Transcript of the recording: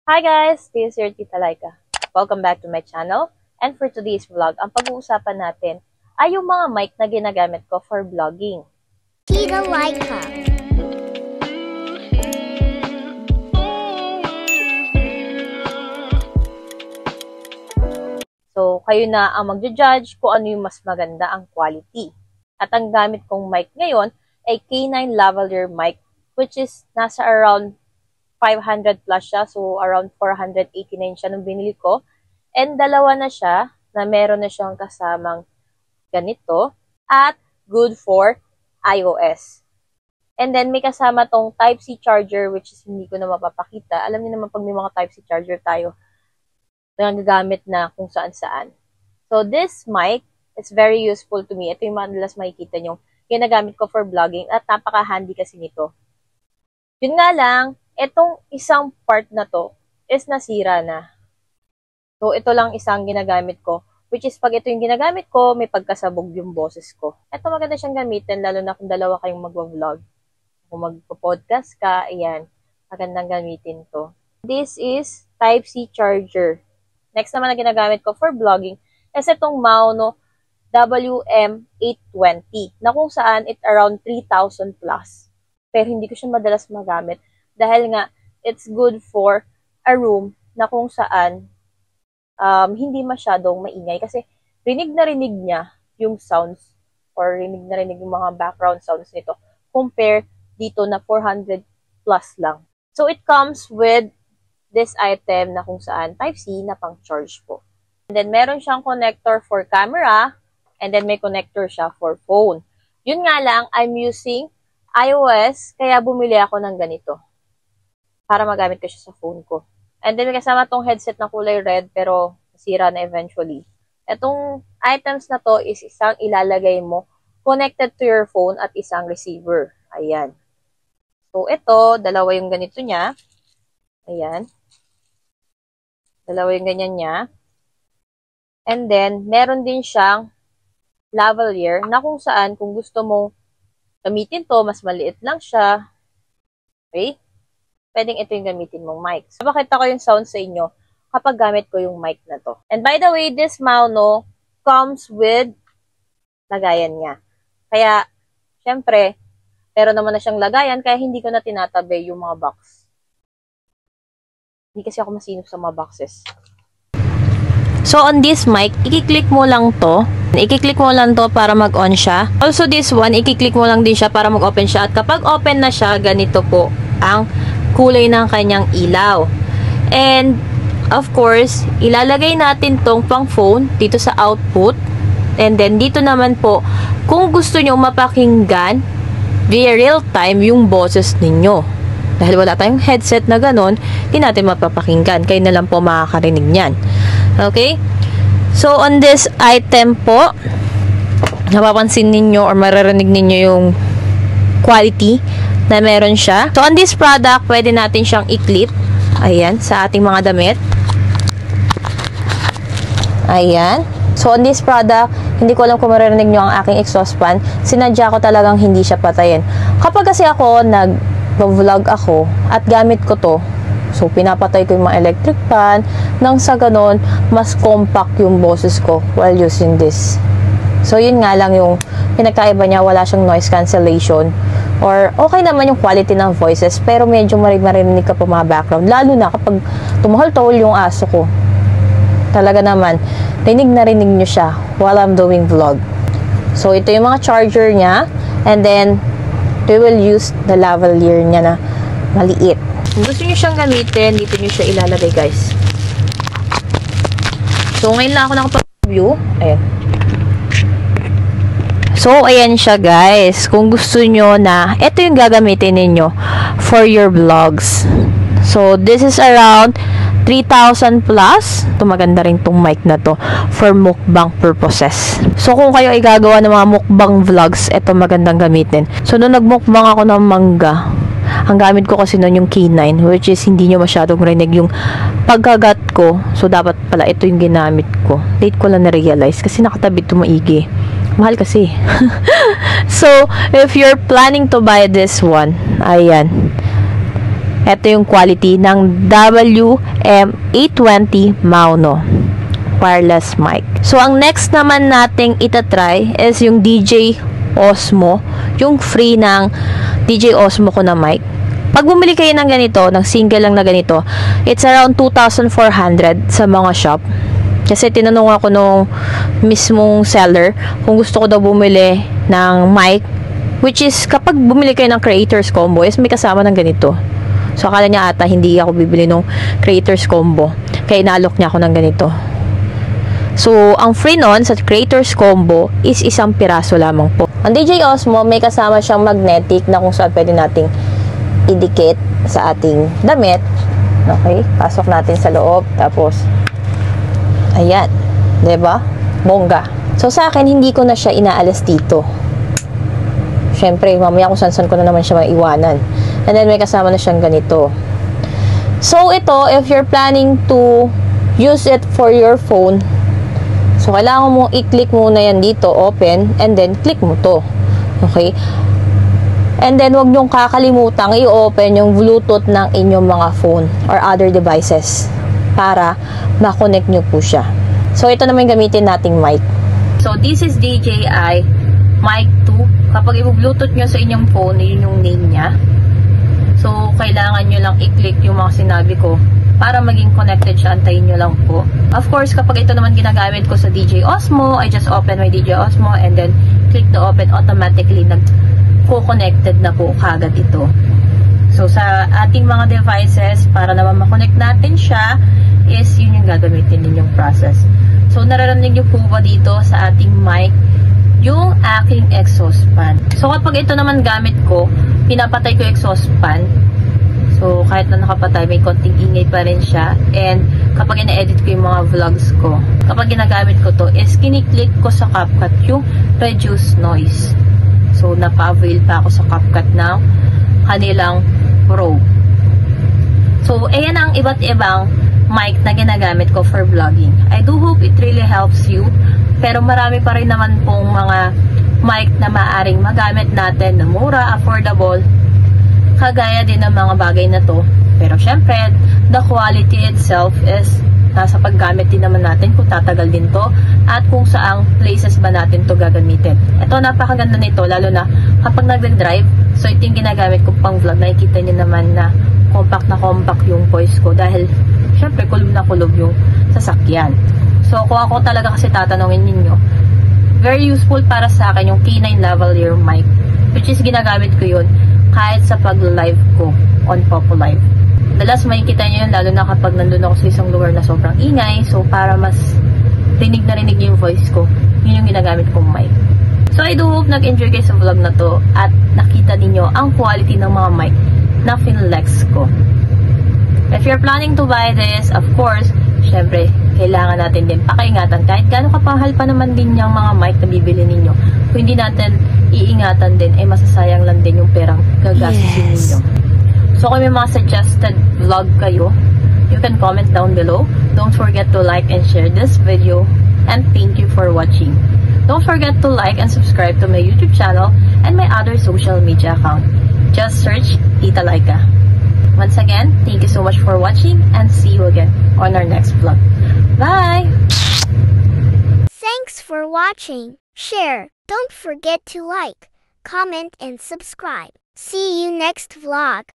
Hi guys! This is your Tita Laika. Welcome back to my channel. And for today's vlog, ang pag-uusapan natin ay yung mga mic na ginagamit ko for vlogging. Tita Laika. So, kayo na ang magja-judge kung ano yung mas maganda ang quality. At ang gamit kong mic ngayon ay K9 lavalier mic, which is nasa around 500 plus siya. So, around 489 siya nung binili ko. And dalawa na siya na meron na siyang kasamang ganito. At good for iOS. And then, may kasama tong Type-C charger, which is hindi ko na mapapakita. Alam niyo naman pag may mga Type-C charger tayo, nagagamit na kung saan-saan. So, this mic is very useful to me. Ito yung madalas makikita nyo. Ginagamit ko for vlogging at napaka-handy kasi nito. Yun nga lang, itong isang part na to is nasira na. So, ito lang isang ginagamit ko. Which is, pag ito yung ginagamit ko, may pagkasabog yung boses ko. Ito maganda siyang gamitin, lalo na kung dalawa kayong magwa-vlog. Kung magpo-podcast ka, ayan, magandang gamitin to. This is Type-C charger. Next naman na ginagamit ko for vlogging is itong Mauno WM820 na kung saan it around 3,000 plus. Pero hindi ko siya madalas magamit dahil nga it's good for a room na kung saan hindi masyadong maingay kasi rinig na rinig niya yung sounds or rinig na rinig yung mga background sounds nito compare dito na 400 plus lang. So it comes with this item na kung saan Type-C na pang charge po. And then meron siyang connector for camera and then may connector siya for phone. Yun nga lang, I'm using iOS kaya bumili ako ng ganito para magamit ko siya sa phone ko. And then may kasama tong headset na kulay red pero nasira na eventually. Itong items na to is isang ilalagay mo connected to your phone at isang receiver. Ayan. So ito, dalawa yung ganito niya. Ayan. Dalawa yung ganyan niya. And then, meron din siyang lavalier na kung saan kung gusto mong gamitin to, mas maliit lang siya. Okay? Pwedeng ito yung gamitin mong mic. Napakita ko yung sound sa inyo kapag gamit ko yung mic na to. And by the way, this Mauno comes with lagayan niya. Kaya, syempre, meron naman na siyang lagayan kaya hindi ko na tinatabi yung mga box. Hindi kasi ako masinop sa mga boxes. So, on this mic, i-click mo lang to. I-click mo lang to para mag-on siya. Also, this one, i-click mo lang din siya para mag-open siya. At kapag open na siya, ganito po ang kulay ng kanyang ilaw. And, of course, ilalagay natin tong pang phone dito sa output. And then, dito naman po, kung gusto nyo mapakinggan via real time yung boses ninyo. Dahil wala tayong headset na ganun, hindi natin mapapakinggan. Kayo na lang po makakarinig niyan. Okay? So, on this item po, napapansin ninyo or maririnig ninyo yung quality na meron siya. So, on this product, pwede natin siyang i-clip. Ayan, sa ating mga damit. Ayan. So, on this product, hindi ko alam kung maririnig nyo ang aking exhaust fan. Sinadya ko talagang hindi siya patayin. Kapag kasi ako nag-vlog ako at gamit ko to, so pinapatay ko yung mga electric fan nang sa ganon, mas compact yung boses ko while using this. So, yun nga lang yung pinagkaiba niya, wala siyang noise cancellation. Or, okay naman yung quality ng voices, pero medyo marinig ka pa mga background. Lalo na kapag tumahol-tahol yung aso ko. Talaga naman, rinig na rinig nyo siya while I'm doing vlog. So, ito yung mga charger niya. And then, we will use the lavalier niya na maliit. Kung gusto nyo siyang gamitin, dito nyo siya ilalagay, guys. So, ngayon lang ako nakapag-view. Ayan. So, ayan siya, guys. Kung gusto nyo na, ito yung gagamitin ninyo for your vlogs. So, this is around 3,000 plus. Ito maganda rin tong mic na to for mukbang purposes. So, kung kayo ay gagawa ng mga mukbang vlogs, ito magandang gamitin. So, nung nagmukbang ako ng mangga, ang gamit ko kasi noon yung K9, which is hindi nyo masyadong rinig yung pagkagat ko. So, dapat pala ito yung ginamit ko. Late ko lang na-realize kasi nakatabi ito maigi. Mahal kasi. So, if you're planning to buy this one, ayan. Ito yung quality ng WM820 Mauno wireless mic. So, ang next naman nating itatry is yung DJ Osmo, yung free ng DJ Osmo ko na mic. Pag bumili kayo ng ganito, ng single lang na ganito, it's around 2,400 sa mga shop. Kasi tinanong ako nung mismong seller kung gusto ko daw bumili ng mic, which is kapag bumili kayo ng creators combo, is may kasama ng ganito. So, akala niya ata hindi ako bibili ng creators combo. Kaya inalok niya ako ng ganito. So, ang free nun sa creators combo is isang piraso lamang po. Ang DJ Osmo, may kasama siyang magnetic na kung saan pwede nating idikit sa ating damit. Okay? Pasok natin sa loob. Tapos, ayan. Diba? Bongga. So, sa akin, hindi ko na siya inaalis dito. Siyempre, mamaya kung saan ko na naman siya maiwanan. And then, may kasama na siyang ganito. So, ito, if you're planning to use it for your phone, so, kailangan mong i-click muna yan dito, open, and then click mo to. Okay? And then, wag nyong kakalimutang i-open yung Bluetooth ng inyong mga phone or other devices para ma-connect nyo po siya. So, ito naman gamitin nating mic. So, this is DJI Mic 2. Kapag i-Bluetooth nyo sa inyong phone, yun yung name niya. So, kailangan nyo lang i-click yung mga sinabi ko para maging connected siya. Antayin nyo lang po. Of course, kapag ito naman ginagamit ko sa DJ Osmo, I just open my DJ Osmo and then click to open, automatically nag-connected na po kagad ito. So, sa ating mga devices, para naman ma-connect natin siya, is yun yung gagamitin din yung process. So, nararanig nyo po ba dito sa ating mic yung aking exhaust fan? So, kapag ito naman gamit ko, pinapatay ko exhaust fan. So, kahit na nakapatay, may konting ingay pa rin siya. And, kapag ina-edit ko yung mga vlogs ko, kapag ginagamit ko to, is kiniklik ko sa CapCut yung reduce noise. So, napa-avail pa ako sa CapCut ng kanilang Pro. So, ayan ang iba't ibang mic na ginagamit ko for vlogging. I do hope it really helps you. Pero marami pa rin naman pong mga mic na maaring magamit natin na mura, affordable, kagaya din ng mga bagay na to. Pero syempre, the quality itself is nasa paggamit din naman natin kung tatagal din to at kung saang places ba natin to gagamitin. Ito, napakaganda nito, lalo na kapag nag-drive. So, ito yung ginagamit ko pang vlog. Nakikita niyo naman na compact yung voice ko dahil syempre, kulob na kulob yung sasakyan. So, kung ako talaga kasi tatanungin ninyo, very useful para sa akin yung K9 lavalier mic, which is ginagamit ko yun kahit sa pag-live ko on Popo Live. Dalas makikita nyo yun, lalo na kapag nandun ako sa isang lugar na sobrang ingay. So, para mas rinig na rinig yung voice ko, yun yung ginagamit kong mic. So, I do hope nag-enjoy kayo sa vlog na to at nakita ninyo ang quality ng mga mic na finlex ko. If you're planning to buy this, of course, syempre, kailangan natin din pakaingatan. Kahit gano'ng kapahal pa naman din yung mga mic na bibili ninyo, kung hindi natin iingatan din, masasayang lang din yung perang gagastusin ninyo. So, kung may mga suggested vlog kayo, you can comment down below. Don't forget to like and share this video. And thank you for watching. Don't forget to like and subscribe to my YouTube channel and my other social media account. Just search Tita Laika. Once again, thank you so much for watching and see you again on our next vlog. Bye! Thanks for watching. Share. Don't forget to like, comment, and subscribe. See you next vlog.